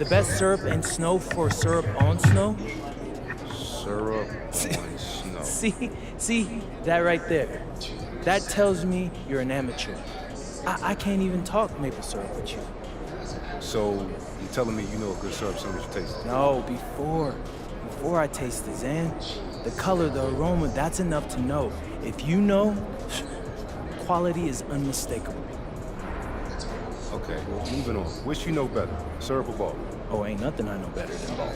The best syrup and snow for syrup on snow? Syrup on snow. See, that right there. That tells me you're an amateur. I can't even talk maple syrup with you. So, you're telling me you know a good syrup as soon as you taste it? No, before I taste it, Zan. The color, the aroma, that's enough to know. If you know, quality is unmistakable. Okay, well, moving on. Which you know better, syrup or ball? Oh, ain't nothing I know better than ball.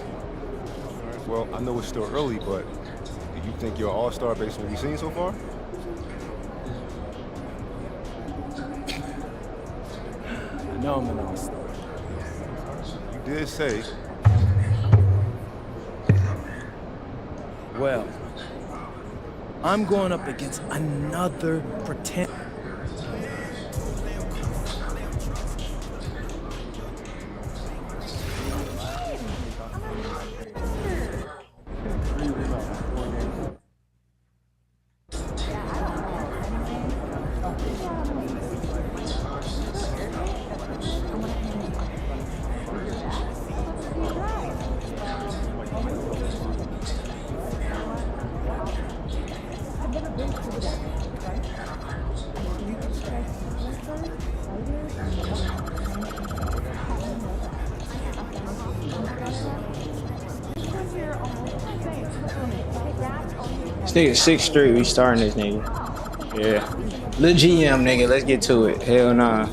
Well, I know it's still early, but do you think you're all-star based on what we've seen so far? I know I'm an all-star. You did say. Well, I'm going up against another pretend. This nigga 6th Street, we starting this nigga. Yeah. Lil GM nigga, let's get to it. Hell nah.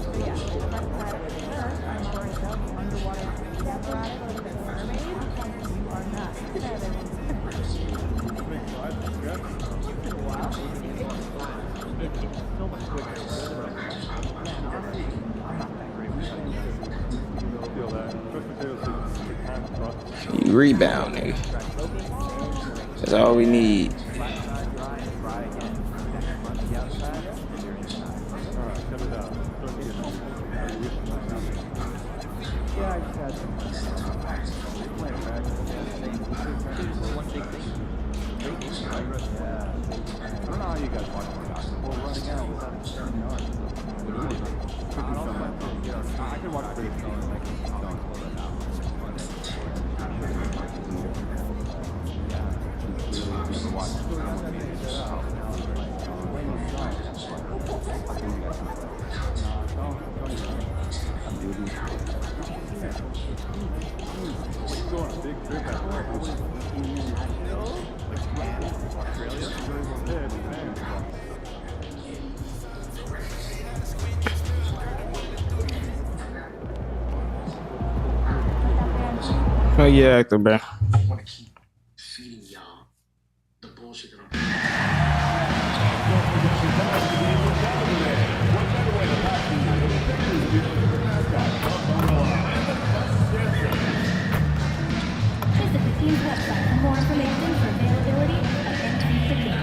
You rebound, nigga. That's all we need. Oh yeah, actor, bro. I want to keep feeding y'all the bullshit that I'm. Visit the team's website for more information for availability of NT tickets.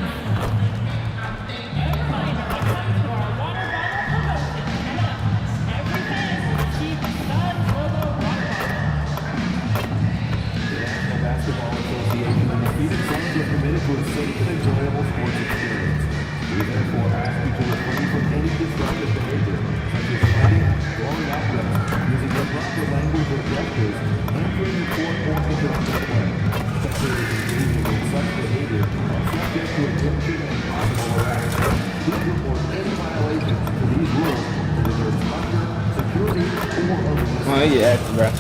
Basketball Association undefeated fans are committed to a safe and enjoyable sports experience. We therefore ask you to refrain from any disruptive behavior, such as fighting, blowing up lips, using improper language or gestures, entering the court or interrupting play. Spectators engaging in such behavior are subject to eviction and possible arrest. Please report any violations to these rules to the instructor, security, or other. Oh yeah, actor, bro.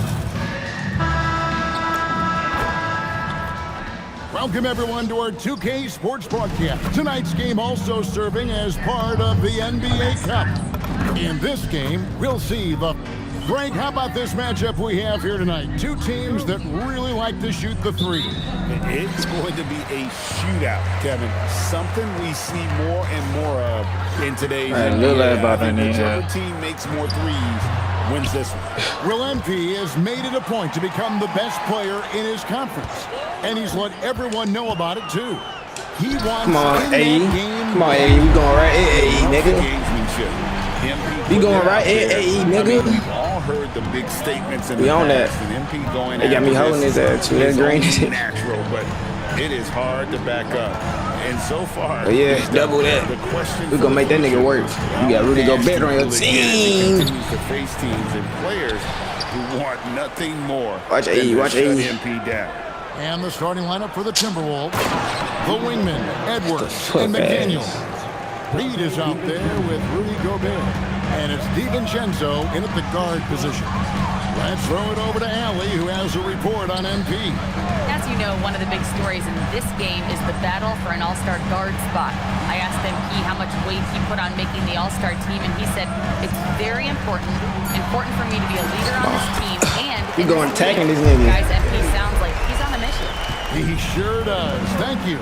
Welcome everyone to our 2K Sports broadcast. Tonight's game also serving as part of the NBA Cup. In this game, we'll see the... Greg, how about this matchup we have here tonight? Two teams that really like to shoot the three. It's going to be a shootout, Kevin. Something we see more and more of in today's NBA. Whichever team makes more threes wins this one. Will MP has made it a point to become the best player in his conference. And he's let everyone know about it, too. He wants Come on, AE. game. Come on, AE. We going right at AE, nigga. We going right at AE, nigga. We've all heard the big statements in we the on past, that. and MP going they got me holding his ass too. That green is natural, but it is hard to back up. And so far, but yeah, double that. We gonna make that nigga work. You got Rudy Gobert on your team. To face teams and players who want nothing more Watch than A, to watch shut A. MP down. And the starting lineup for the Timberwolves. The wingmen, Edwards Fuck and McDaniel. ass. Reed is out there with Rudy Gobert. And it's DiVincenzo in at the guard position. Let's throw it over to Allie, who has a report on MP. As you know, one of the big stories in this game is the battle for an all-star guard spot. I asked MP how much weight he put on making the all-star team, and he said, it's very important for me to be a leader on this team. And He going attacking this this nigga. guys, MP sounds like he's on a mission. He sure does. Thank you.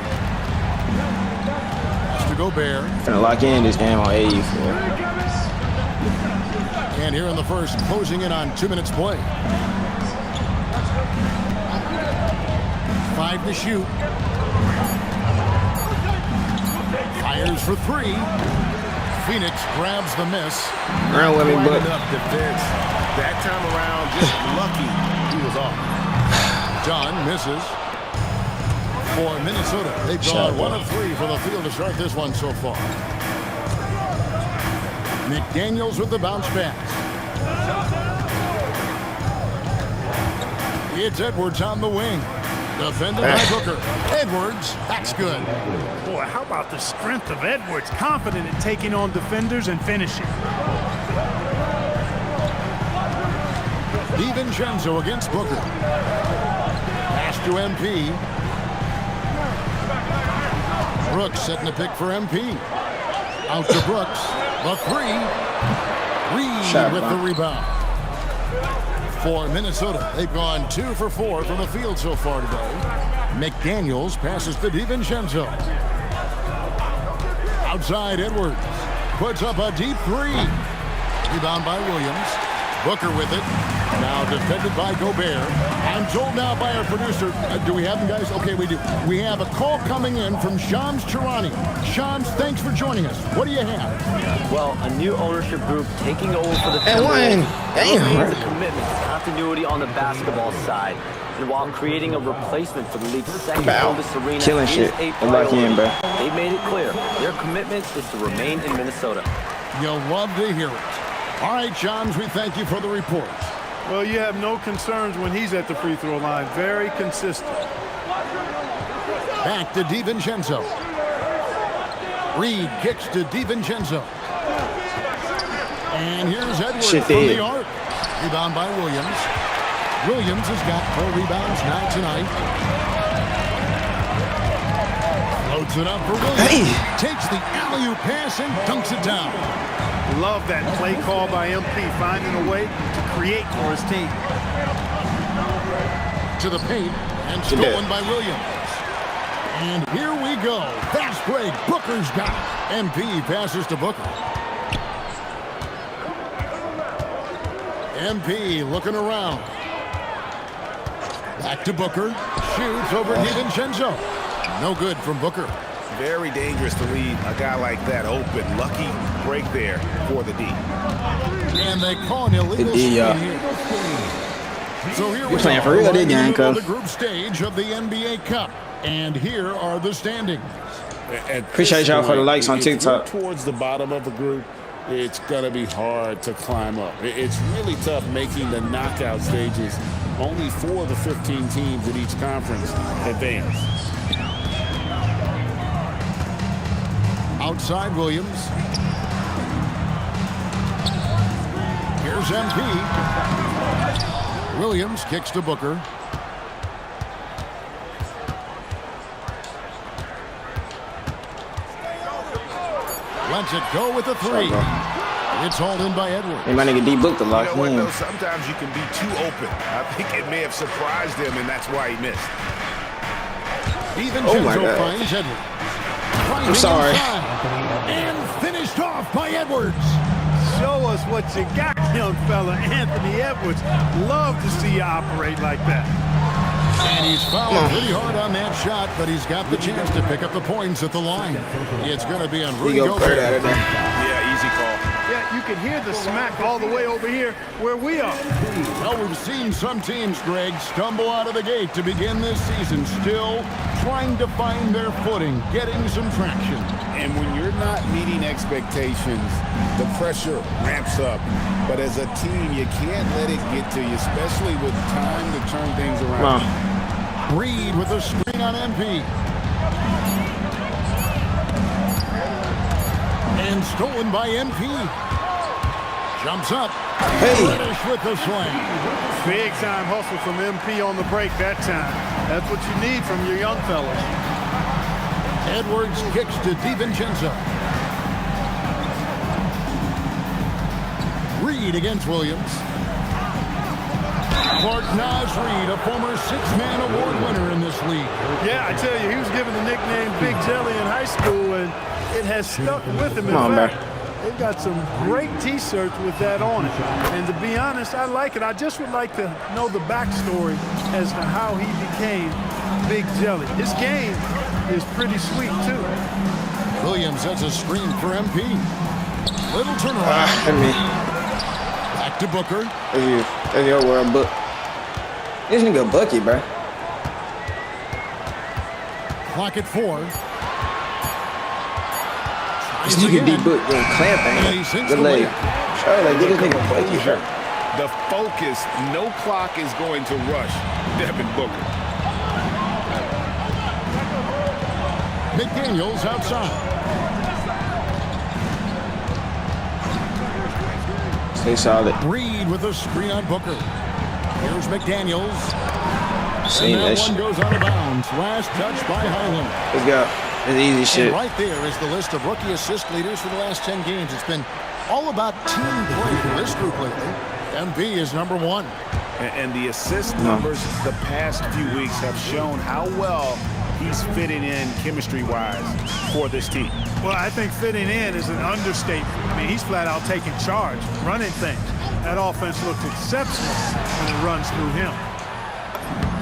That's to Gobert. Finna lock in this game on A. And here in the first, closing in on 2 minutes play. 5 to shoot. Fires for 3. Phoenix grabs the miss. Run with me, Quite but enough defense. That time around, just lucky he was off. John misses. For Minnesota, they've Shot gone 1 of 3 from the field to start this one so far. McDaniels with the bounce pass. It's Edwards on the wing. Defended by Booker. Edwards, that's good. Boy, how about the strength of Edwards? Confident in taking on defenders and finishing. DiVincenzo against Booker. Pass to MP. Brooks setting a pick for MP. Out to Brooks. The 3. Reed Shot with block. the rebound. For Minnesota, they've gone 2 for 4 from the field so far today. McDaniels passes to DiVincenzo. Outside Edwards. Puts up a deep 3. Rebound by Williams. Booker with it. Now defended by Gobert. I'm told now by our producer, do we have them, guys? Okay, we do. We have a call coming in from Shams Charani. Shams, thanks for joining us. What do you have? Well, a new ownership group taking over for the And one. Damn. the commitment to continuity on the basketball side, and while creating a replacement for the league's second Bow. oldest arena Killing is shit. a I'm locked in, priority. bro. They made it clear their commitment is to remain in Minnesota. You'll love to hear it. All right, Shams, we thank you for the report. Well, you have no concerns when he's at the free throw line. Very consistent. Back to DiVincenzo. Reed kicks to DiVincenzo. And here's Edwards Shit from dead. the arc. Rebound by Williams. Williams has got 4 rebounds now tonight. Floats it up for Williams. Hey. Takes the alley-oop pass and dunks it down. Love that play call by MP, finding a way to create for his team. To the paint and Good stolen bit. by Williams. And here we go. Fast break. Booker's got it. MP passes to Booker. MP looking around. Back to Booker. Shoots over DiVincenzo. No good from Booker. Very dangerous to leave a guy like that open. Lucky break there for the D. And they call an illegal Good D, screen y'all. here. So here You we playing are, for real, right this in the game, middle of cuz. the group stage of the NBA Cup. And here are the standings. Appreciate y'all for the likes on TikTok. Towards the bottom of the group, it's going to be hard to climb up. It's really tough making the knockout stages. Only 4 of the 15 teams in each conference advance. Outside Williams. Here's MP. Williams kicks to Booker. Lets it go with the 3. It's hauled in by Edwards. Hey, my nigga D booked the lock. You know what, Man. though? Sometimes you can be too open. I think it may have surprised him, and that's why he missed. DiVincenzo Oh, my God. finds Edwards. I'm sorry. And finished off by Edwards. Show us what you got, young fella. Anthony Edwards. Love to see you operate like that. And he's fouled pretty hard on that shot, but he's got the chance to pick up the points at the line. It's going to be on He Rudy go Bird out Gobert. of there. Yeah, easy call. Yeah, you could hear the smack all the way over here where we are. Well, we've seen some teams, Greg, stumble out of the gate to begin this season, still trying to find their footing, getting some traction. And when you're not meeting expectations, the pressure ramps up. But as a team, you can't let it get to you, especially with time to turn things around. Reed with a screen on MP. And stolen by MP. Jumps up. Hey. Reddish with the slam. Big time hustle from MP on the break that time. That's what you need from your young fellas. Edwards kicks to DiVincenzo. Reed against Williams. Clark Nas Reed, a former six-man award winner in this league. Yeah, I tell you, he was given the nickname Big Jelly in high school, and it has stuck with him. In fact, they've got some great T-shirts with that on it. And to be honest, I like it. I just would like to know the backstory as to how he became Big Jelly. His game is pretty sweet, too. Williams has a screen for MP. Little turnaround. Back to Booker. That's your world, book. This nigga Bucky, bro. Clock at 4. This nigga D-Book doing clamping. Good leg. Sure, like, get this nigga Bucky, bro. The focus, no clock is going to rush Devin Booker. McDaniels outside. Stay solid. Reed with a screen on Booker. Here's McDaniels. Seen and that that one shit. goes out of bounds. Last touch by Highland. Let's go. It's easy shit. And right there is the list of rookie assist leaders for the last 10 games. It's been all about team play for this group lately. MP is number 1. And the assist numbers the past few weeks have shown how well he's fitting in chemistry-wise for this team. Well, I think fitting in is an understatement. I mean, he's flat out taking charge, running things. That offense looks exceptional when it runs through him.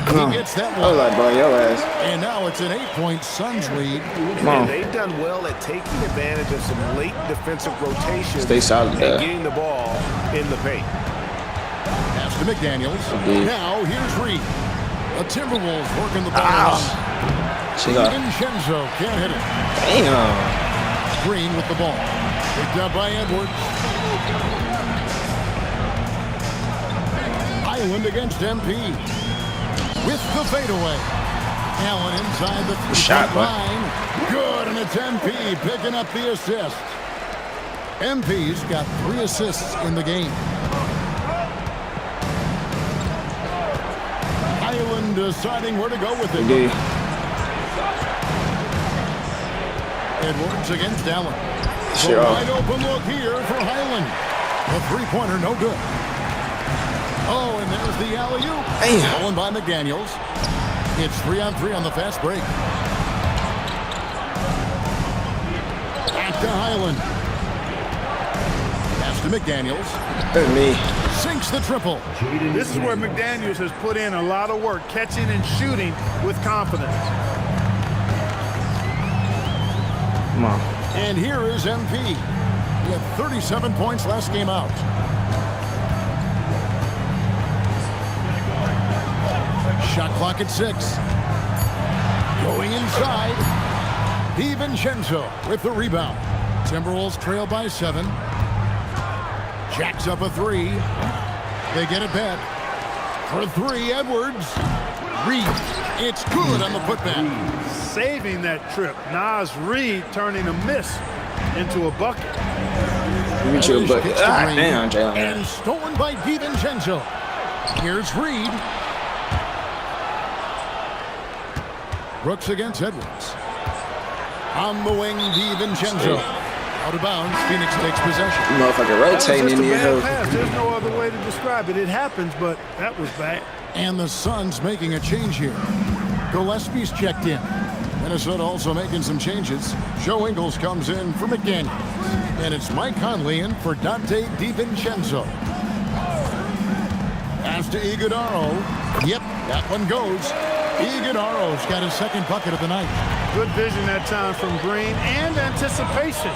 He gets that I was one. like, bro, your ass. And now it's an 8-point Suns lead. And they've done well at taking advantage of some late defensive rotations Stay solid, and getting the ball in the paint. Pass to McDaniels. Indeed. Now here's Reed. The Timberwolves working the ball. DiVincenzo can't hit it. Damn. Green with the ball. Picked up by Edwards. Highland against MP. With the fadeaway. Allen inside the shot, line. Good, and it's MP picking up the assist. MP's got 3 assists in the game. Highland deciding where to go with it. Indeed. Edwards against Allen. Sure. A wide open look here for Highland. The three-pointer, no good. Oh, and there's the alley-oop. Stolen by McDaniels. It's 3-on-3 on the fast break. Back to Highland. Pass to McDaniels. That's me. Sinks the triple. This is where McDaniels has put in a lot of work, catching and shooting with confidence. Come on. And here is MP. He had 37 points last game out. Shot clock at 6. Going inside. DiVincenzo with the rebound. Timberwolves trail by 7. Jacks up a 3. They get it back. For 3, Edwards. Reed. It's good on the putback. Saving that trip. Nas Reed turning a miss into a bucket. Give me your bucket. Ah, damn, Jalen. And stolen by DiVincenzo. Here's Reed. Brooks against Edwards. On the wing, DiVincenzo. Out of bounds, Phoenix takes possession. Motherfucker rotating in your house. Pass. There's no other way to describe it. It happens, but that was bad. And the Suns making a change here. Gillespie's checked in. Minnesota also making some changes. Joe Ingles comes in for McDaniels. And it's Mike Conley in for Dante DiVincenzo. Pass to Iguodaro. Yep, that one goes. Iguodaro's got his second bucket of the night. Good vision that time from Green and anticipation.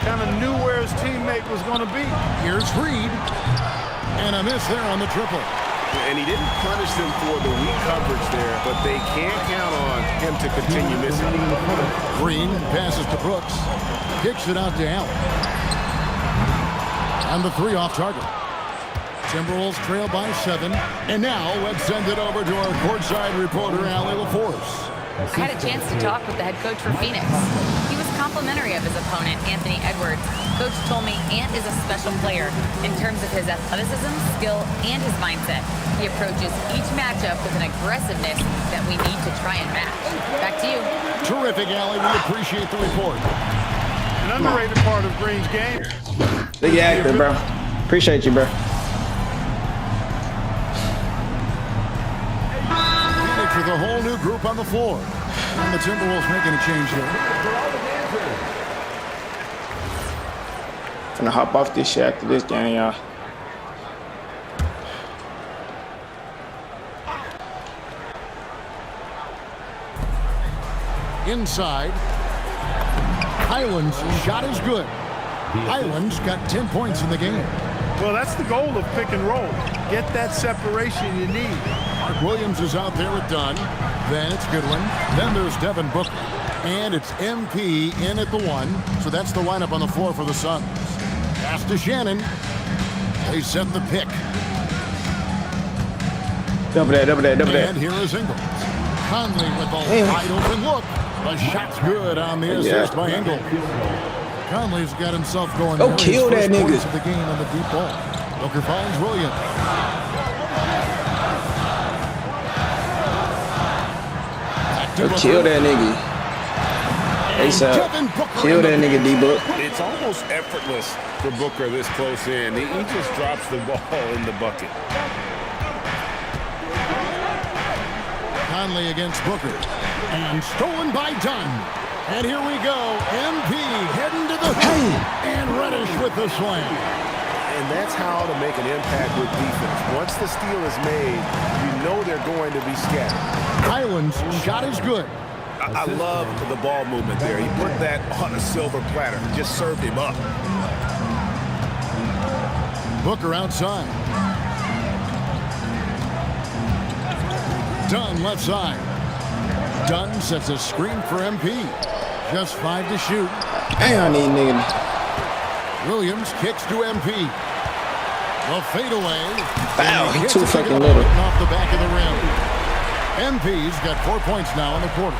Kind of knew where his teammate was going to be. Here's Reed. And a miss there on the triple. And he didn't punish them for the weak coverage there, but they can't count on him to continue missing. Green passes to Brooks. Kicks it out to Allen. And the 3 off target. Timberwolves trail by 7. And now let's send it over to our courtside reporter, Allie LaForce. I had a chance to talk with the head coach for Phoenix. He was complimentary of his opponent, Anthony Edwards. Coach told me Ant is a special player in terms of his athleticism, skill, and his mindset. He approaches each matchup with an aggressiveness that we need to try and match. Back to you. Terrific, Allie. We appreciate the report. An underrated part of Green's game. Big actor, bro. Appreciate you, bro. Phoenix with a whole new group on the floor. And the Timberwolves making a change here. Gonna hop off this shit after this game, y'all. Inside. Highland's shot is good. Highland's got 10 points in the game. Well, that's the goal of pick and roll. Get that separation you need. Mark Williams is out there with Dunn. Then it's Goodwin. Then there's Devin Booker. And it's MP in at the 1. So that's the lineup on the floor for the Suns. Pass to Shannon. They set the pick. Double that, double that, double that. And here is Ingles. Conley with the wide open look. The shot's good on the assist by Ingles. Conley's got himself going. Oh, kill that nigga. Of the game on the deep ball. Booker finds Williams. Oh, kill that nigga. ASAP. Kill that nigga, D-Book. It's almost effortless for Booker this close in. He just drops the ball in the bucket. Conley against Booker. And stolen by Dunn. And here we go. MP heading to the hoop. And Reddish with the slam. And that's how to make an impact with defense. Once the steal is made, you know they're going to be scattered. Highland's shot is good. I love the ball movement there. He put that on a silver platter. Just served him up. Booker outside. Dunn left side. Dunn sets a screen for MP. Just 5 to shoot. Damn, these niggas. Williams kicks to MP. The fadeaway. Wow, he's too fucking little. Off the back of the rim. MP's got 4 points now in the quarter.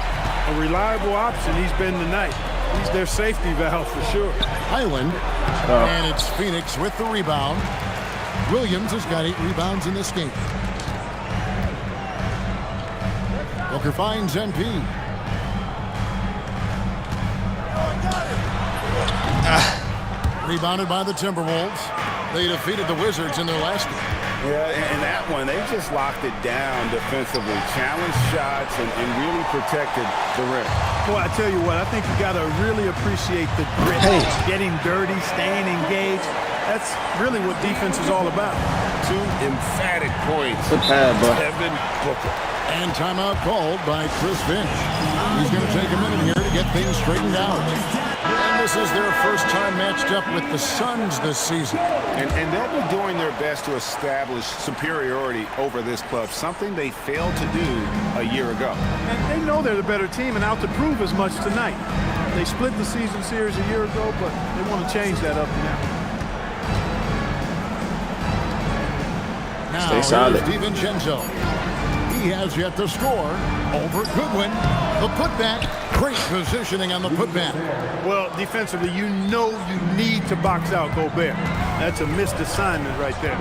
A reliable option he's been tonight. He's their safety valve for sure. Highland. And it's Phoenix with the rebound. Williams has got 8 rebounds in this game. Booker finds MP. Rebounded by the Timberwolves. They defeated the Wizards in their last game. Yeah, and that one, they just locked it down defensively. Challenged shots and really protected the rim. Boy, I tell you what, I think you got to really appreciate the grit. Getting dirty, staying engaged. That's really what defense is all about. 2 emphatic points. Devin Booker. And timeout called by Chris Finch. He's going to take a minute here to get things straightened out. And this is their first time matched up with the Suns this season. And they'll be doing their best to establish superiority over this club, something they failed to do a year ago. And they know they're the better team and out to prove as much tonight. They split the season series a year ago, but they want to change that up now. Now stay solid. DiVincenzo. He has yet to score over Goodwin. The putback. Great positioning on the putback. Well, defensively, you know you need to box out Gobert. That's a missed assignment right there.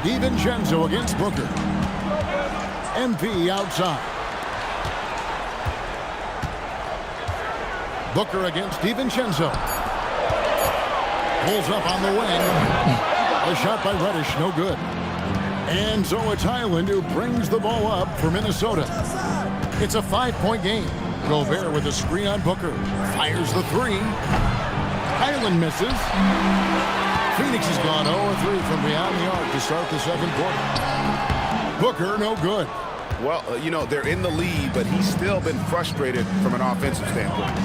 DiVincenzo against Booker. MP outside. Booker against DiVincenzo. Pulls up on the wing. A shot by Reddish, no good. And so it's Highland who brings the ball up for Minnesota. It's a 5-point game. Gobert with a screen on Booker. Fires the three. Highland misses. Phoenix has gone 0-3 from beyond the arc to start the second quarter. Booker, no good. Well, you know, they're in the lead, but he's still been frustrated from an offensive standpoint.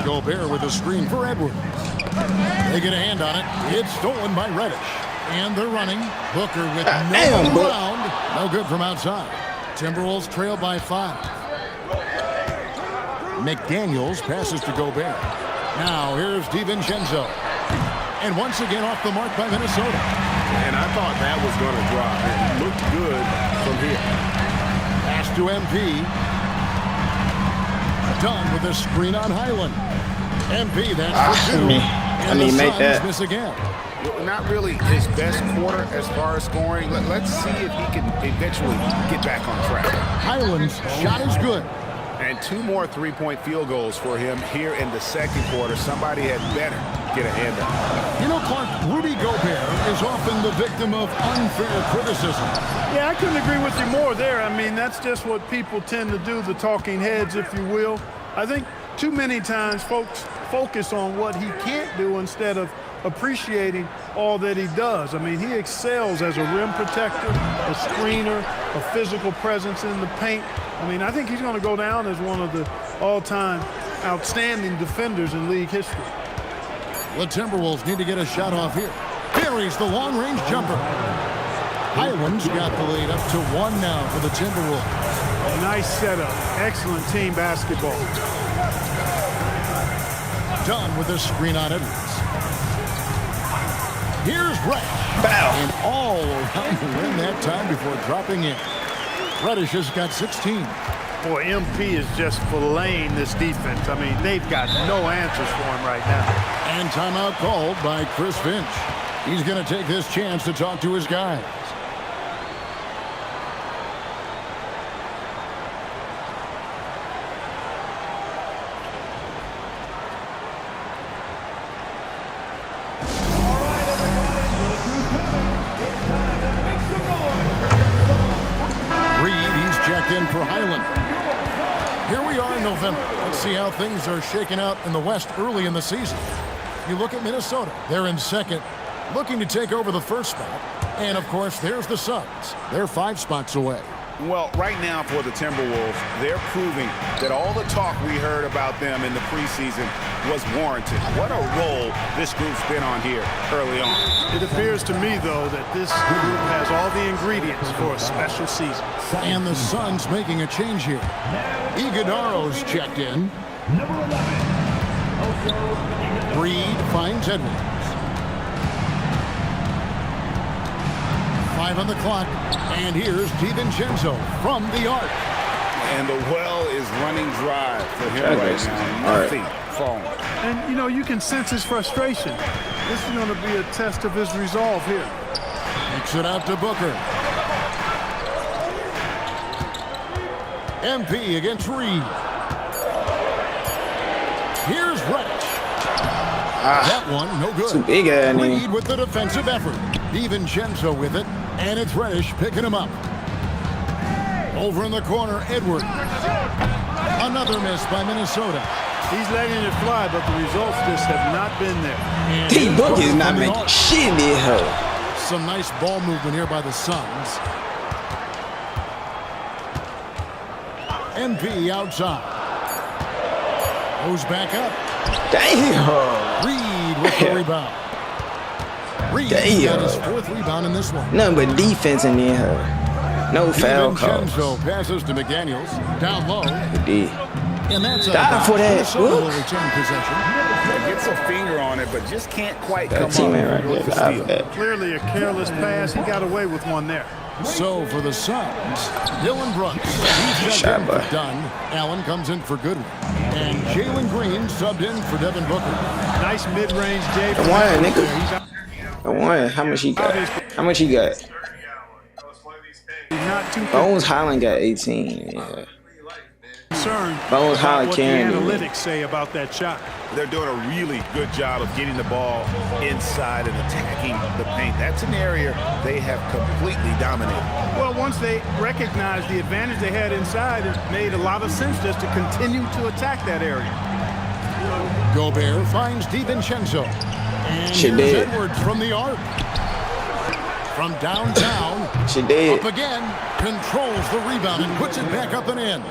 Gobert with a screen for Edwards. They get a hand on it. It's stolen by Reddish. And they're running. Booker with no rebound. No good from outside. Timberwolves trail by 5. McDaniels passes to Gobert. Now here's DiVincenzo. And once again off the mark by Minnesota. And I thought that was going to drop. It looked good from here. Pass to MP. Done with a screen on Highland. MP, that's for 2. I need to make that. Miss again. Not really his best quarter as far as scoring. Let's see if he can eventually get back on track. Highland's shot is good. And 2 more three-point field goals for him here in the second quarter. Somebody had better get a hand on it. You know, Clark, Rudy Gobert is often the victim of unfair criticism. Yeah, I couldn't agree with you more there. I mean, that's just what people tend to do, the talking heads, if you will. I think too many times folks focus on what he can't do instead of appreciating all that he does. I mean, he excels as a rim protector, a screener, a physical presence in the paint. I mean, I think he's going to go down as one of the all-time outstanding defenders in league history. The Timberwolves need to get a shot off here. Buries the long-range jumper. Highland's got the lead up to 1 now for the Timberwolves. Nice setup. Excellent team basketball. Done with the screen on Edwards. Here's Reddish. Bow. And all around the rim that time before dropping in. Reddish has got 16. Boy, MP is just filleting this defense. I mean, they've got no answers for him right now. And timeout called by Chris Finch. He's going to take this chance to talk to his guys. In for Highland. Here we are in November. Let's see how things are shaking out in the West early in the season. You look at Minnesota. They're in second, looking to take over the first spot. And, of course, there's the Suns. They're 5 spots away. Well, right now for the Timberwolves, they're proving that all the talk we heard about them in the preseason was warranted. What a role this group's been on here early on. It appears to me, though, that this group has all the ingredients for a special season. And the Suns making a change here. Iguodaro's checked in. Number 11. Reed finds Edwards. 5 on the clock. And here's DiVincenzo from the arc. And the well is running dry for him right now. Nothing falling. And, you know, you can sense his frustration. This is going to be a test of his resolve here. Kicks it out to Booker. MP against Reed. Here's Reddish. That one, no good. Too big, Reed with the defensive effort. DiVincenzo with it. And it's Reddish picking him up. Over in the corner, Edwards. Another miss by Minnesota. He's letting it fly, but the results just have not been there. D-Book is not making shit in this hole. Some nice ball movement here by the Suns. MP outside. Goes back up. Damn. Reed with the rebound. Reed got his 4th rebound in this one. Nothing but defense in there. No foul calls. DiVincenzo passes to McDaniels. Down low. D. And that's dive for that. Return possession. Gets a finger on it, but just can't quite that come up right with there. the steal. Clearly a careless pass. He got away with one there. So for the Suns, Dylan Brooks, he's shut in for Dunn. Allen comes in for Goodwin. And Jalen Green subbed in for Devin Booker. Nice mid-range Jay. Come on, nigga. Come on. How much he got? How much he got? Not too Bones Highland got 18. Yeah. Concerned Both high about what the candy. analytics say about that shot. They're doing a really good job of getting the ball inside and attacking the paint. That's an area they have completely dominated. Well, once they recognized the advantage they had inside, it made a lot of sense just to continue to attack that area. Gobert finds DiVincenzo. And She here's did. Edwards from the arc. From downtown. She did. Up again. Controls the rebound and puts it back up and in.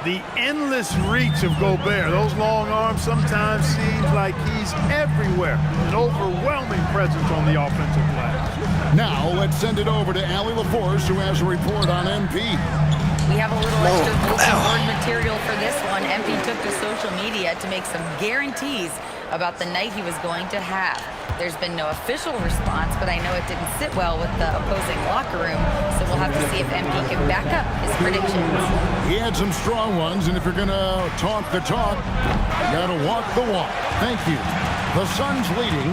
The endless reach of Gobert. Those long arms sometimes seems like he's everywhere. An overwhelming presence on the offensive glass. Now let's send it over to Allie LaForce, who has a report on MP. We have a little extra bulletin board material for this one. MP took to social media to make some guarantees about the night he was going to have. There's been no official response, but I know it didn't sit well with the opposing locker room, so we'll have to see if MP can back up his predictions. He had some strong ones, and if you're going to talk the talk, you got to walk the walk. Thank you. The Suns leading.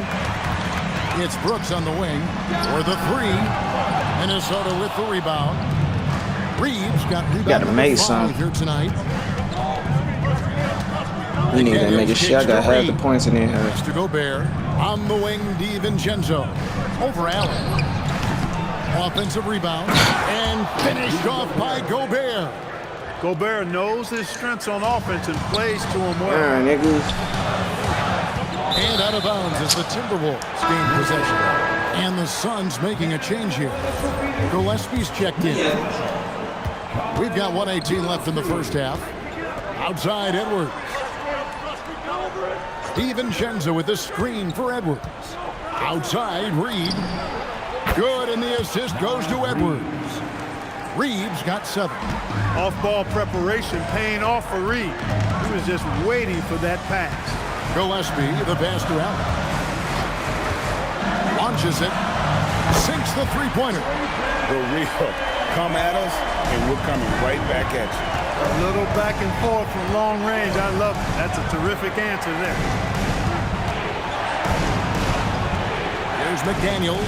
It's Brooks on the wing for the three. Minnesota with the rebound. Reeves got rebound Gotta make number 5 some. here tonight. We need to make a shot. I got half the points in here. Next to Gobert. On the wing, DiVincenzo. Over Allen. Offensive rebound. And finished off by Gobert. Gobert knows his strengths on offense and plays to him well. Niggas. And out of bounds as the Timberwolves gain possession. And the Suns making a change here. Gillespie's checked in. We've got 1:18 left in the first half. Outside Edwards. DiVincenzo with the screen for Edwards. Outside Reed. Good, and the assist goes to Edwards. Reeves got 7. Off-ball preparation paying off for Reed. He was just waiting for that pass. Gillespie, the pass to Allen. Launches it. Sinks the three-pointer. For real. Come at us, and we're coming right back at you. A little back and forth from long range. I love it. That's a terrific answer there. There's McDaniels.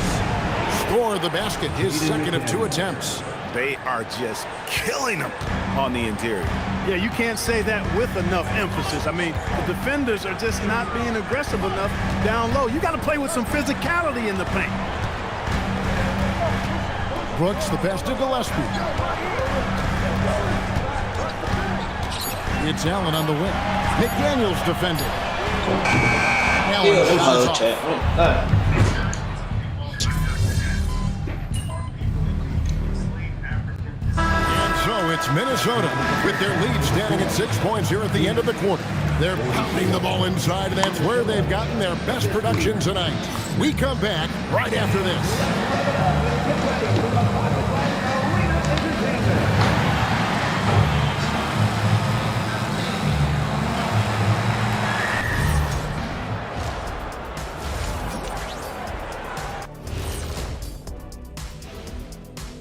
Score the basket. His second of 2 attempts. They are just killing them on the interior. Yeah, you can't say that with enough emphasis. I mean, the defenders are just not being aggressive enough down low. You got to play with some physicality in the paint. Brooks, the pass to Gillespie. It's Allen on the wing. McDaniels defended. Allen pushes off. And so it's Minnesota with their lead standing at 6 points here at the end of the quarter. They're pounding the ball inside, and that's where they've gotten their best production tonight. We come back right after this.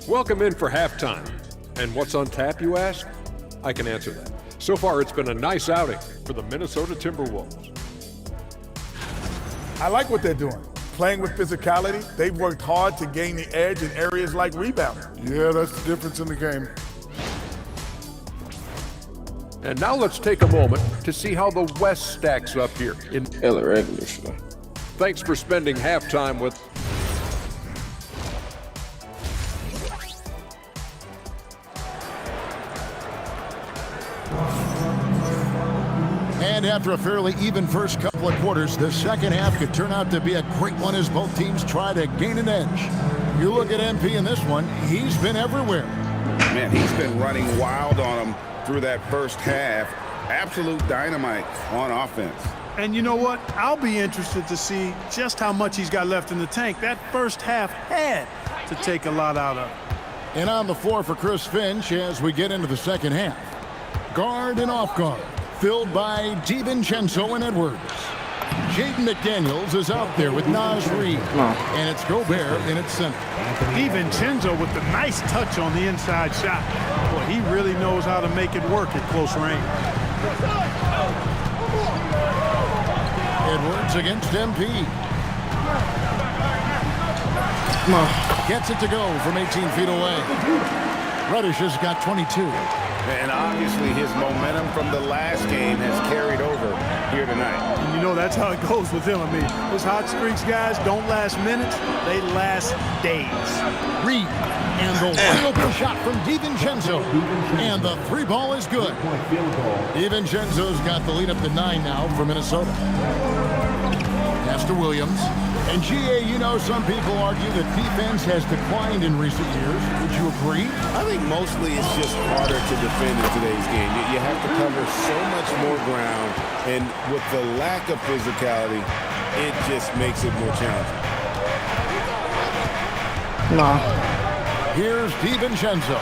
Welcome in for halftime. And what's on tap, you ask? I can answer that. So far, it's been a nice outing for the Minnesota Timberwolves. I like what they're doing. Playing with physicality, they've worked hard to gain the edge in areas like rebounding. Yeah, that's the difference in the game. And now let's take a moment to see how the West stacks up here. Thanks for spending halftime with And after a fairly even first couple of quarters, the second half could turn out to be a great one as both teams try to gain an edge. You look at MP in this one, he's been everywhere. Man, he's been running wild on them through that first half. Absolute dynamite on offense. And you know what? I'll be interested to see just how much he's got left in the tank. That first half had to take a lot out of it. And on the floor for Chris Finch as we get into the second half. Guard and off guard, filled by DiVincenzo and Edwards. Jaden McDaniels is out there with Naz Reid. And it's Gobert in its center. DiVincenzo with the nice touch on the inside shot. Boy, he really knows how to make it work at close range. Edwards against MP. Gets it to go from 18 feet away. Reddish has got 22. And obviously his momentum from the last game has carried over here tonight. And you know, that's how it goes with him. I mean, those hot streaks, guys, don't last minutes. They last days. Reed, and the wide open shot from DiVincenzo. And the three ball is good. DiVincenzo's got the lead up to 9 now for Minnesota. Pass to Williams. And GA, you know, some people argue that defense has declined in recent years. Would you agree? I think mostly it's just harder to defend in today's game. You have to cover so much more ground, and with the lack of physicality, it just makes it more challenging. No. Here's DiVincenzo.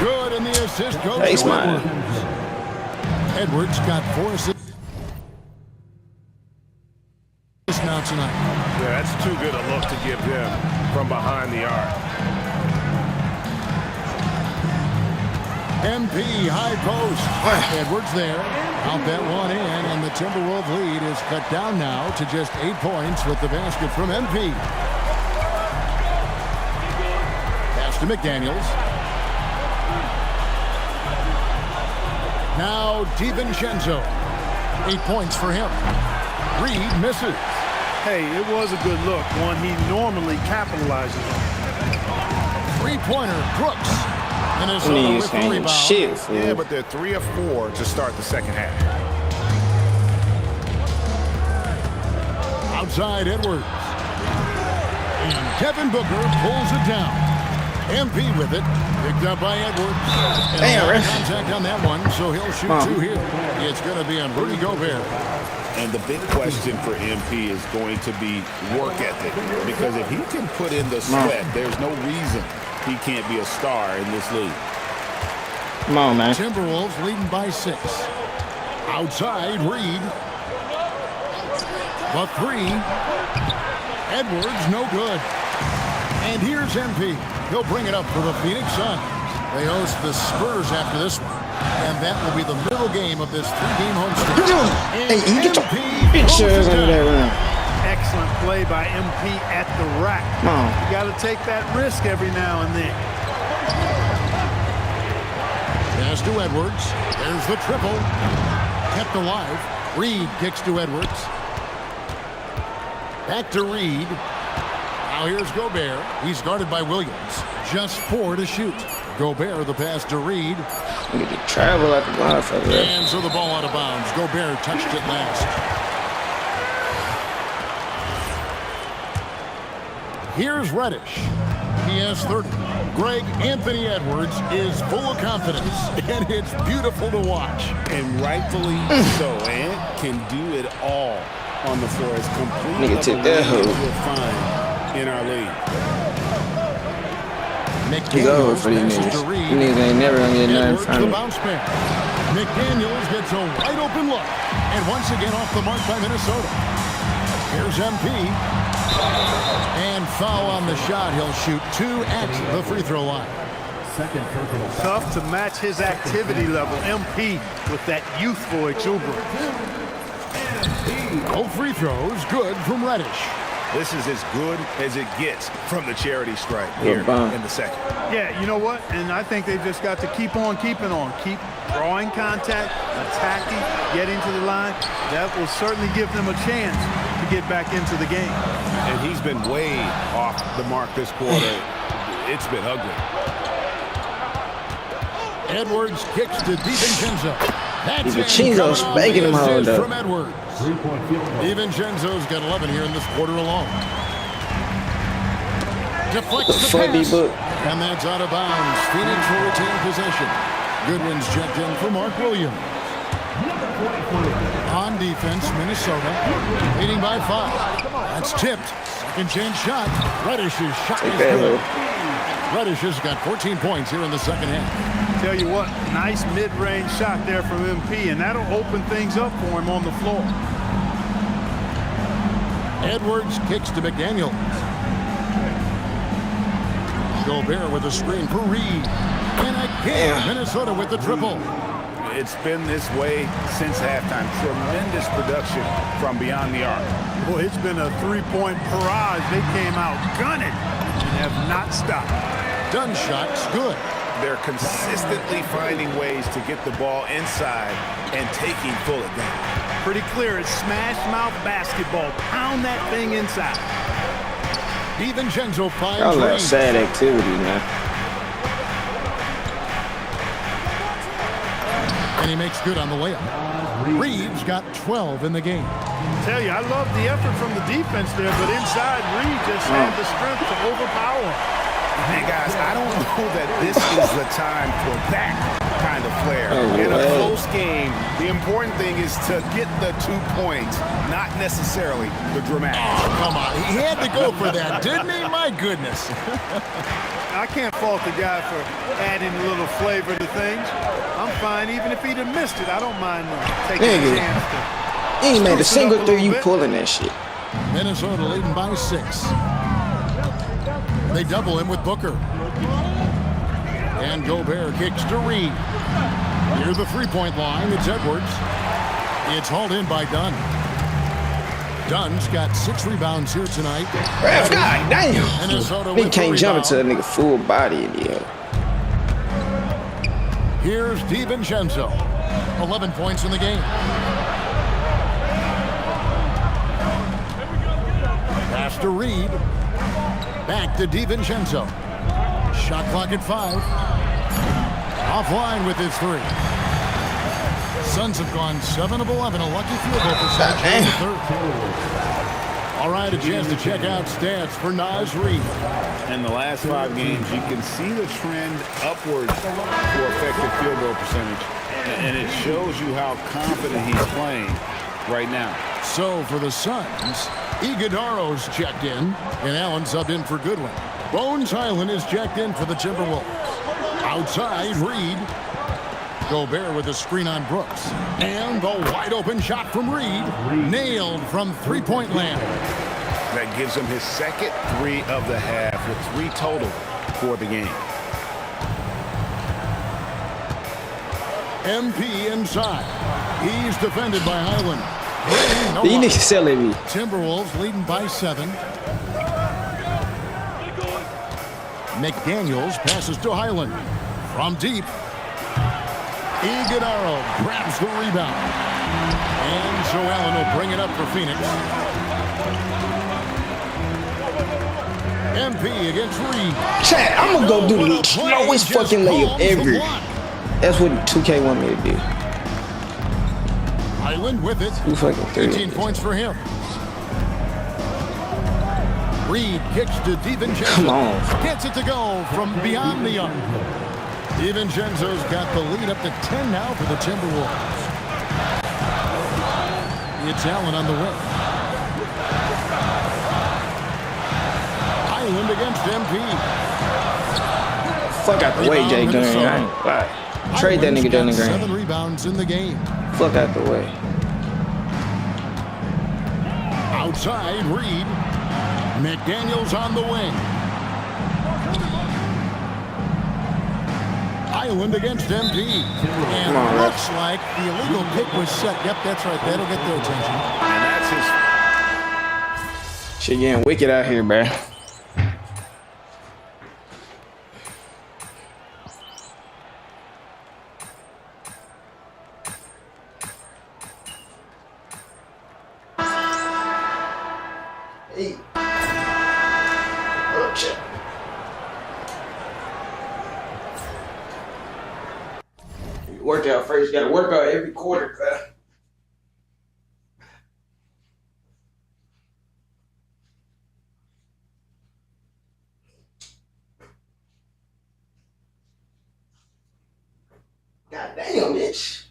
Good, and the assist goes Hey, to Edwards. Edwards got 4 assists now tonight. Yeah, that's too good a look to give him from behind the arc. MP high post. Edwards there. Out that one in, and the Timberwolves lead is cut down now to just 8 points with the basket from MP. Pass to McDaniels. Now DiVincenzo. 8 points for him. Reed misses. Hey, it was a good look, one he normally capitalizes on. Three-pointer, Brooks. Minnesota with the rebound. Shit, yeah, but they're 3 of 4 to start the second half. Outside Edwards. And Kevin Booker pulls it down. MP with it. Picked up by Edwards. And damn, ref. Contact on that one, so he'll shoot 2 here. It's going to be on Rudy Gobert. And the big question for MP is going to be work ethic. Because if he can put in the sweat, there's no reason he can't be a star in this league. Come on, man. Timberwolves leading by 6. Outside, Reed. The 3. Edwards, no good. And here's MP. He'll bring it up for the Phoenix Suns. They host the Spurs after this one. And that will be the middle game of this 3-game homestand. Hey, you get your pictures over there, man. Excellent play by MP at the rack. You got to take that risk every now and then. Pass to Edwards. There's the triple. Kept alive. Reed kicks to Edwards. Back to Reed. Now here's Gobert. He's guarded by Williams. Just 4 to shoot. Gobert, the pass to Reed. We need to travel like a motherfucker. And so the ball out of bounds. Gobert touched it last. Here's Reddish. He has 30. Greg Anthony Edwards is full of confidence, and it's beautiful to watch. And rightfully so. And can do it all on the floor. It's completely Nigga took that hoe. you'll find in our league. He's over for these niggas. These niggas ain't never gonna get nothing from him. McDaniels gets a wide open look. And once again off the mark by Minnesota. Here's MP. And foul on the shot. He'll shoot 2 at the free throw line. Tough to match his activity level. MP with that youthful exuberance. Both free throws good from Reddish. This is as good as it gets from the charity stripe here in the second. Yeah, you know what? And I think they've just got to keep on keeping on. Keep drawing contact, attacking, getting to the line. That will certainly give them a chance to get back into the game. And he's been way off the mark this quarter. It's been ugly. Edwards kicks to DiVincenzo. That's DiVincenzo's spanking him hard up. From Edwards. DiVincenzo's got 11 here in this quarter alone. Deflects the pass. And that's out of bounds. Phoenix will retain possession. Goodwin's checked in for Mark Williams. On defense, Minnesota leading by 5. That's tipped. Second chance shot. Reddish's shot is good. Reddish has got 14 points here in the second half. Tell you what, nice mid-range shot there from MP, and that'll open things up for him on the floor. Edwards kicks to McDaniels. Gobert with a screen for Reed. And again, Minnesota with the triple. It's been this way since halftime. Tremendous production from beyond the arc. Boy, it's been a three-point barrage. They came out gunning and have not stopped. Done shot's good. they're consistently finding ways to get the ball inside and taking full advantage. Pretty clear. It's smash mouth basketball. Pound that thing inside. DiVincenzo finds Y'all Reed. like sad activity, man. And he makes good on the layup. Reed's got 12 in the game. Tell you, I love the effort from the defense there, but inside, Reed just had the strength to overpower him. And guys, I don't know that this is the time for that kind of flair. In a close game, the important thing is to get the 2 points, not necessarily the dramatic. Oh, come on. He had to go for that, didn't he? My goodness. I can't fault the guy for adding a little flavor to things. I'm fine. Even if he'd have missed it, I don't mind taking a chance to. He ain't made a single three. You pulling that shit. Minnesota leading by 6. They double him with Booker. And Gobert kicks to Reed. Near the three-point line, it's Edwards. It's hauled in by Dunn. Dunn's got 6 rebounds here tonight. God damn. Minnesota He with can't the jump into a rebound. nigga full body in the air. Here's DiVincenzo. 11 points in the game. Pass to Reed. Back to DiVincenzo. Shot clock at 5. Offline with his 3. Suns have gone 7 of 11, a lucky field goal percentage in the third. All right, a chance to check out stats for Naz Reed. In the last 5 games, you can see the trend upwards for effective field goal percentage, and it shows you how confident he's playing right now. So for the Suns, Iguodaro's checked in, and Allen subbed in for Goodwin. Bones Highland is checked in for the Timberwolves. Outside, Reed. Gobert with a screen on Brooks. And the wide open shot from Reed. Nailed from three-point land. That gives him his second 3 of the half with 3 total for the game. MP inside. He's defended by Highland. You need to sell it, me. Timberwolves leading by 7. McDaniels passes to Highland. From deep. Iguodaro grabs the rebound. And so Allen will bring it up for Phoenix. MP against Reed. Chat, I'm gonna go do the slowest fucking layup ever. That's what 2K want me to do. Highland with it. 18 points for him. Reed kicks to DiVincenzo. Come on. Gets it to go from beyond the arc. DiVincenzo's got the lead up to 10 now for the Timberwolves. It's Allen on the wing. Highland against MP. Fuck out the way, Jay Gunn. I ain't lie. Trade that nigga down the ground. 7 rebounds in the game. Fuck out the way. Outside, Reed. McDaniels on the wing. Island against MP. And on, looks like the illegal kick was set. Yep, that's right. That'll get their attention. And that's his. Shit getting wicked out here, man. Workout first. You gotta work out every quarter, bro. God damn, bitch.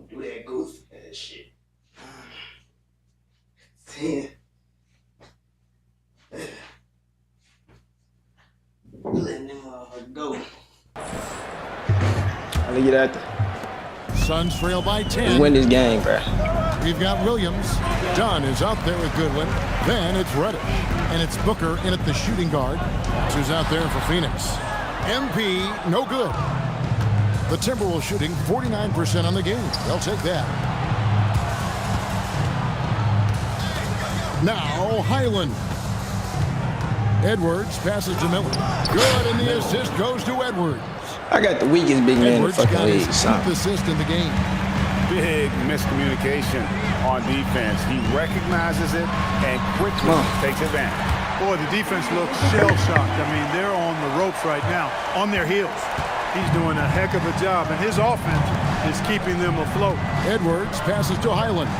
Do that goofy ass shit. 10. Letting them go. I'll get out there. Suns trail by 10. Let's win this game, bro. We've got Williams. Dunn is out there with Goodwin. Then it's Reddish. And it's Booker in at the shooting guard. Who's out there for Phoenix. MP, no good. The Timberwolves shooting 49% on the game. They'll take that. Now, Highland. Edwards passes to Miller. Good, and the assist goes to Edwards. I got the weakest big man in the Edwards fucking got his league. 10th assist in the game. Big miscommunication on defense. He recognizes it and quickly takes advantage. Boy, the defense looks shell-shocked. I mean, they're on the ropes right now, on their heels. He's doing a heck of a job, and his offense is keeping them afloat. Edwards passes to Highland.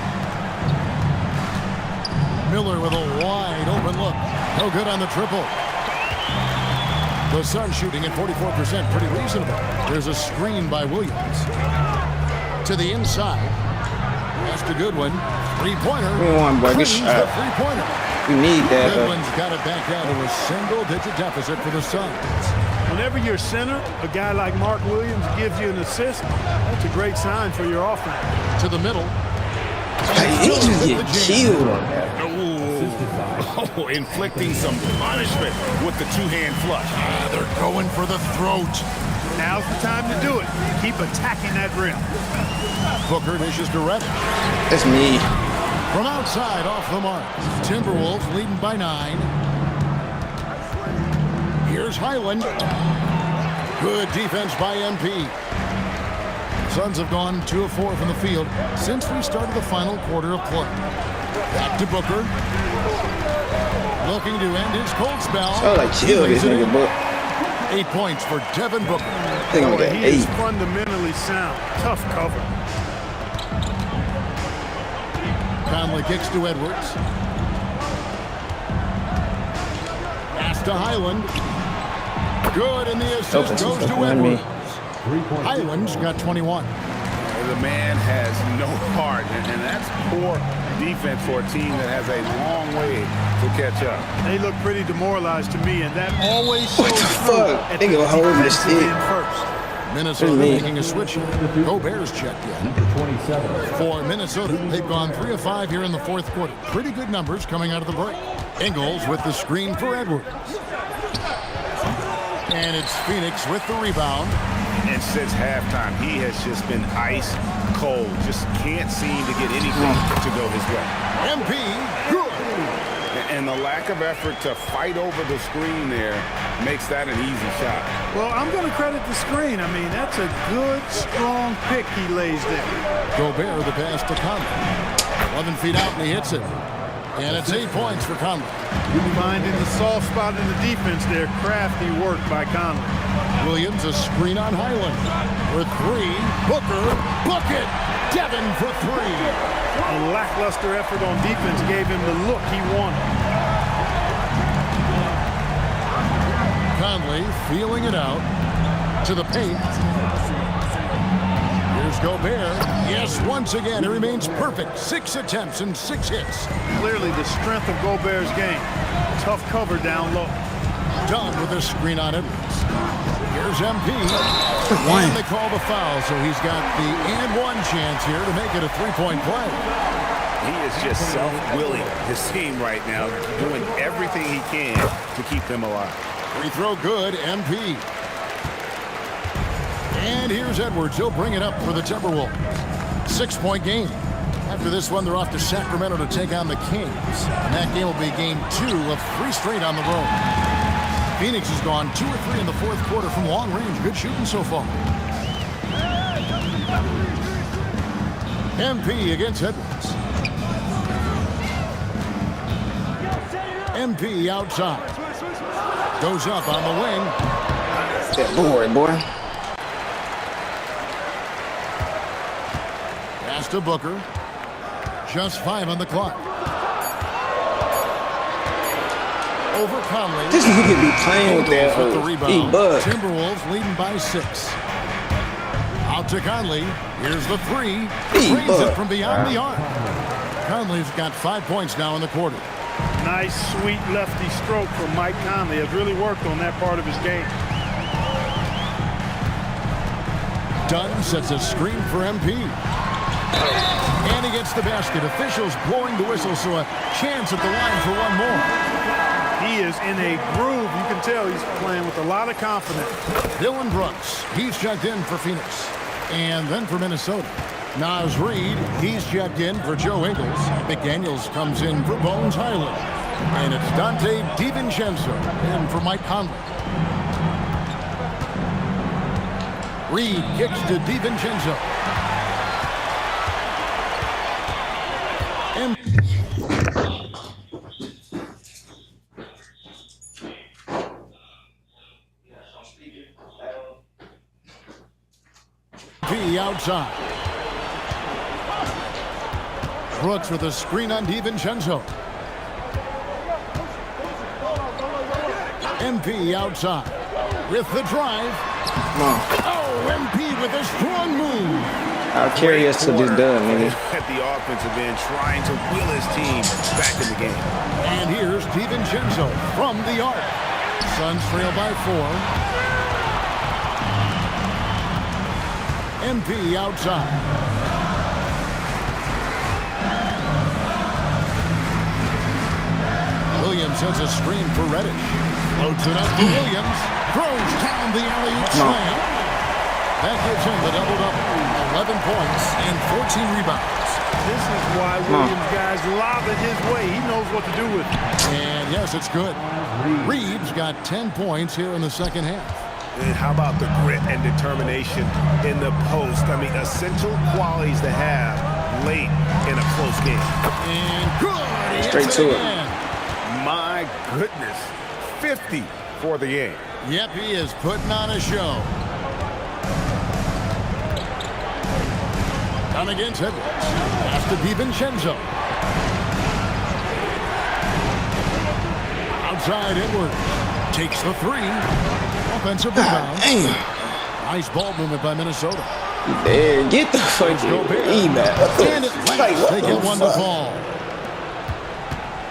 Miller with a wide open look. No good on the triple. The Suns shooting at 44%, pretty reasonable. There's a screen by Williams. To the inside. That's the Goodwin. Three-pointer. We want Burgess. The three-pointer. We need that. Goodwin's got it back down to a single-digit deficit for the Suns. Whenever your center, a guy like Mark Williams, gives you an assist, that's a great sign for your offense. To the middle. He just get killed on that. Oh, inflicting some punishment with the two-hand flush. They're going for the throat. Now's the time to do it. Keep attacking that rim. Booker dishes to Reddish. That's me. From outside, off the mark. Timberwolves leading by 9. Here's Highland. Good defense by MP. Suns have gone 2 of 4 from the field since we started the final quarter of play. Back to Booker. Looking to end his cold spell. Oh, like chill this nigga, Book. 8 points for Devin Booker. I think I'm Boy, at he 8. is fundamentally sound. Tough cover. Conley kicks to Edwards. Pass to Highland. Good, and the assist goes to Edwards. Highland's got 21. The man has no heart, and that's poor defense for a team that has a long way to catch up. They look pretty demoralized to me, and that always shows What the fuck? They gonna hold this shit. first. Minnesota making a switch here. Gobert's checked in. For Minnesota, they've gone 3 of 5 here in the fourth quarter. Pretty good numbers coming out of the break. Ingles with the screen for Edwards. And it's Phoenix with the rebound. And since halftime, he has just been ice cold. Just can't seem to get anything to go his way. MP, good. And the lack of effort to fight over the screen there makes that an easy shot. Well, I'm going to credit the screen. I mean, that's a good, strong pick he lays there. Gobert, the pass to Conley. 11 feet out, and he hits it. And it's 8 points for Conley. Finding the soft spot in the defense there. Crafty work by Conley. Williams, a screen on Highland. For 3, Booker, bucket. Devin for 3. A lackluster effort on defense gave him the look he wanted. Conley feeling it out to the paint. Here's Gobert. Yes, once again, he remains perfect. 6 attempts and 6 hits. Clearly the strength of Gobert's game. Tough cover down low. Dunn with a screen on Edwards. Here's MP. And they call the foul, so he's got the and one chance here to make it a 3-point play. He is just self-willing his team right now, doing everything he can to keep them alive. Free throw good, MP. And here's Edwards. He'll bring it up for the Timberwolves. 6-point game. After this one, they're off to Sacramento to take on the Kings. And that game will be game 2 of 3 straight on the road. Phoenix has gone 2 or 3 in the fourth quarter from long range. Good shooting so far. MP against Edwards. MP outside. Goes up on the wing. That boy. Pass to Booker. Just 5 on the clock. Over Conley. This nigga be playing with that with the hoe. rebound. He bug. Timberwolves leading by 6. Out to Conley. Here's the 3. He Raise bug. it from beyond the arc. Conley's got 5 points now in the quarter. Nice, sweet lefty stroke from Mike Conley. Has really worked on that part of his game. Dunn sets a screen for MP. And he gets the basket. Officials blowing the whistle, so a chance at the line for one more. He is in a groove. You can tell he's playing with a lot of confidence. Dylan Brooks, he's checked in for Phoenix. And then for Minnesota, Naz Reid, he's checked in for Joe Ingles. McDaniels comes in for Bones Highland. And it's Dante DiVincenzo in for Mike Conley. Reid kicks to DiVincenzo. MP outside. Brooks with a screen on DiVincenzo. MP outside with the drive. Oh, MP with a strong move. I'll carry us to this dub, nigga. At the offensive end, trying to wheel his team back in the game. And here's DiVincenzo from the arc. Suns trail by 4. MP outside. Williams sends a screen for Reddish. Loads it up to Williams. Throws down the alley-oop slam. That gives him the double-double. 11 points and 14 rebounds. This is why Williams guys lob it his way. He knows what to do with it. And yes, it's good. Reeves got 10 points here in the second half. And how about the grit and determination in the post? I mean, essential qualities to have late in a close game. And good. Straight to it. My goodness. 50 for the game. Yep, he is putting on a show. Down against Edwards. Pass to DiVincenzo. Outside Edwards. Takes the 3. Offensive rebound. Nice ball movement by Minnesota. There, get the fucking rebound. They get one to fall.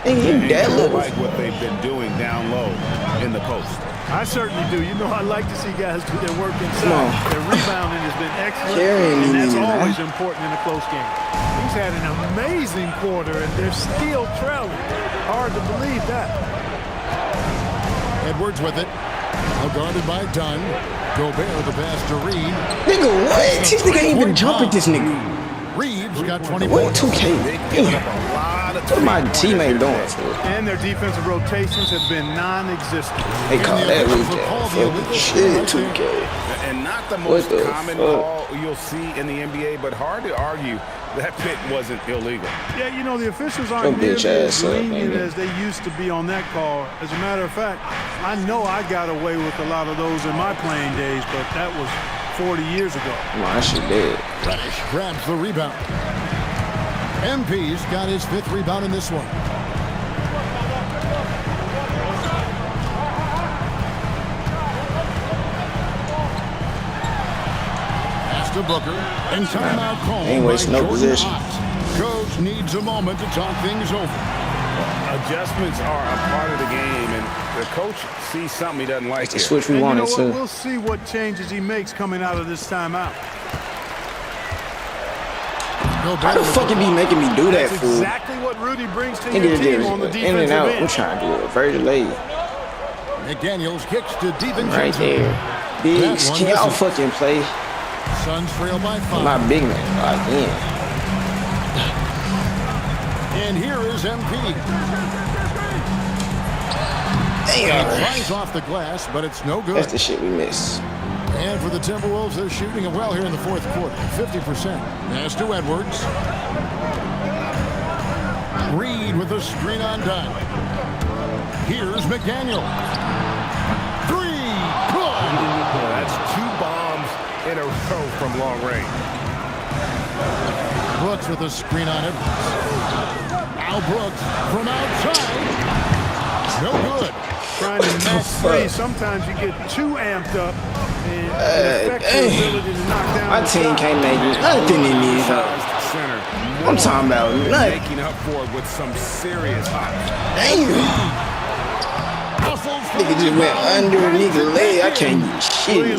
They like what they've been doing down low in the post. I certainly do. You know, I like to see guys do their work inside. Their rebounding has been excellent, and that's always important in a close game. He's had an amazing quarter, and they're still trailing. Hard to believe that. Edwards with it. Now guarded by Dunn. Gobert the pass to Reid. Nigga, what? This nigga ain't even jump at this nigga. Reeves got 20 what? points. 2K. What my teammate doing? And their defensive rotations have been non-existent. They call that weekend. Shit, 2K. And not the most common call you'll see in the NBA, but hard to argue that pick wasn't illegal. Yeah, you know, the officials aren't nearly as lenient as they used to be on that call. As a matter of fact, I know I got away with a lot of those in my playing days, but that was 40 years ago. My shit dead. Reddish grabs the rebound. MP's got his 5th rebound in this one. Pass to Booker. And timeout call. Ain't wasting no position. Coach needs a moment to talk things over. Adjustments are a part of the game, and the coach sees something he doesn't like. The switch we wanted to. We'll see what changes he makes coming out of this timeout. How the fuck you be making me do that, fool? Exactly what Rudy brings to your team on the defensive end. I'm trying to do it very late. McDaniels kicks to DiVincenzo. Right there. Bigs, can y'all fucking play? Suns trail by 5. My big man, again. And here is MP. Damn. It flies off the glass, but it's no good. That's the shit we miss. And for the Timberwolves, they're shooting it well here in the 4th quarter. 50%. Pass to Edwards. Reid with a screen on Dunn. Here's McDaniel. 3. Good. That's 2 bombs in a row from long range. Brooks with a screen on Edwards. Al Brooks from outside. No good. Trying to match play. Sometimes you get too amped up and affect your ability to knock down. My team can't make nothing in these. I'm talking about nothing. Making up for it with some serious hops. Damn. Nigga just went underneath the leg. I can't get shit. His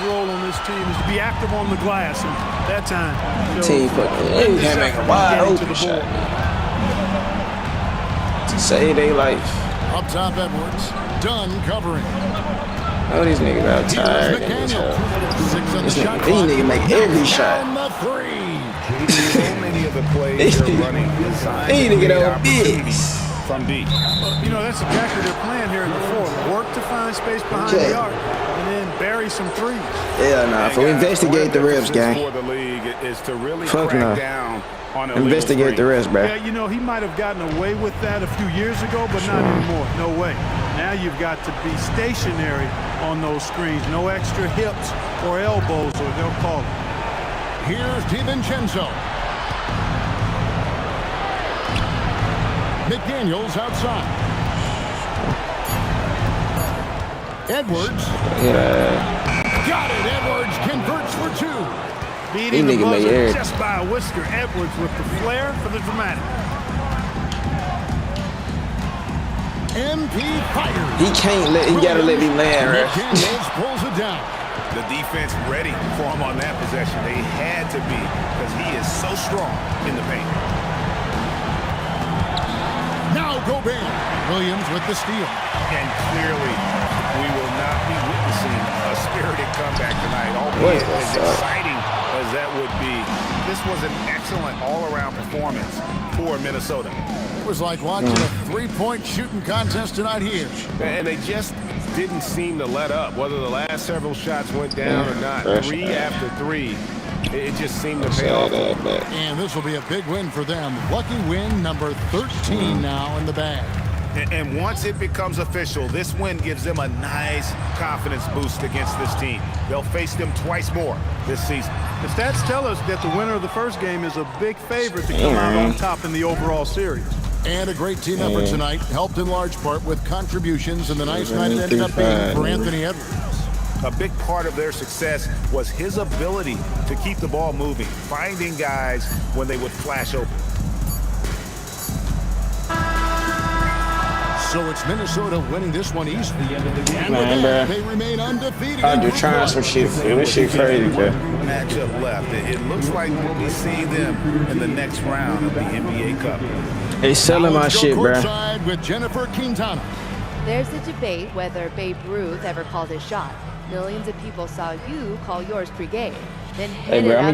role on this this team is to be active on the glass. And that time, Team fucking can't make a wide open shot. To save their life. Up top, Edwards. Done covering. Oh, these niggas out tired. These niggas make every shot. The three. So many of the plays they're running designed to create opportunities from deep. You know, that's exactly their plan here in the fourth. Work to find space behind the arc and then bury some threes. Yeah, nah. For investigate the refs, gang. For the league is to really Fuck crack no. down on Investigate the refs, bro. Yeah, you know, he might have gotten away with that a few years ago, but not anymore. No way. Now you've got to be stationary on those screens. No extra hips or elbows, or they'll call it. Here's DiVincenzo. McDaniels outside. Edwards. Got it. Edwards converts for two. Beating the buzzer just by a whisker. Edwards with the flair for the dramatic. MP fires. He gotta let me land, right? McDaniels pulls it down. The defense ready for him on that possession. They had to be because he is so strong in the paint. Now Gobert. Williams with the steal. And clearly, we will not be witnessing a spirited comeback tonight. Albeit as exciting as that would be, this was an excellent all-around performance for Minnesota. It was like watching a three-point shooting contest tonight here. And they just didn't seem to let up, whether the last several shots went down or not. Three after three, it just seemed to pay off. And this will be a big win for them. Lucky win number 13 now in the bag. And once it becomes official, this win gives them a nice confidence boost against this team. They'll face them twice more this season. The stats tell us that the winner of the first game is a big favorite to come out on top in the overall series. And a great team effort tonight, helped in large part with contributions, and the nice night it ended up being for Anthony Edwards. A big part of their success was his ability to keep the ball moving, finding guys when they would flash open. So it's Minnesota winning this one easily. And with that, they remain undefeated. I'm just trying some shit. This shit crazy, man. Matchup left. It looks like we'll be seeing them in the next round of the NBA Cup. They selling my shit, bro. With Jennifer Quintana. There's a debate whether Babe Ruth ever called his shot. Millions of people saw you call yours pregame, then hit it out.